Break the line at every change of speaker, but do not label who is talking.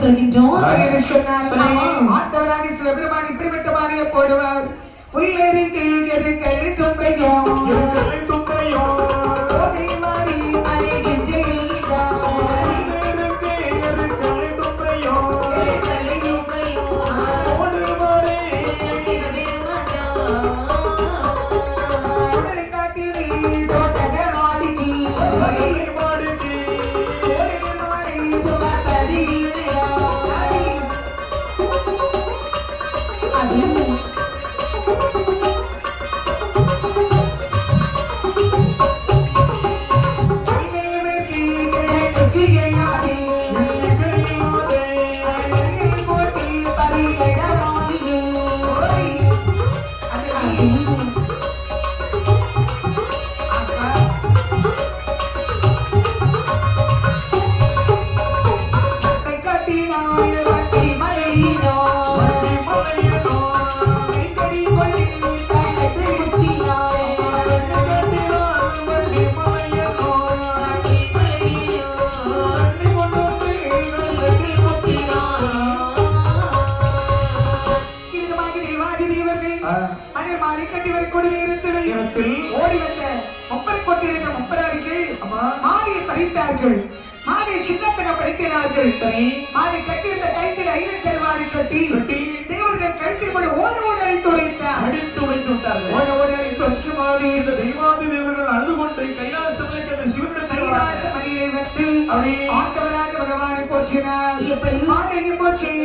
சொல்கின்றோம்.
ஆண்டவராகிய சிவபெருமான் இப்படிப்பட்ட மாறிய போடுவார். புல்லெருகில் எருக்கள் தும்பையும் போதை மாறி ஓடி வந்த முப்பரை கொண்டிருந்த முப்பராதிகள் மாரியை பறித்தார்கள். மாரியை சின்னத்தன பறித்தார்கள். மாரி கட்டியிருந்த கைத்தில் ஐந்து கருவாடு கட்டி தேவர்கள் கழுத்தில் கூட ஓட ஓட அடித்து உடைத்து விட்டார்கள். ஓட ஓட அடித்து உடைக்கும் போது இந்த தெய்வாதி தேவர்கள் அழுது கொண்டு கைலாசமலை அந்த சிவனுடைய கைலாச மலையை வந்து ஆண்டவராக பகவானை போற்றினார். போச்சு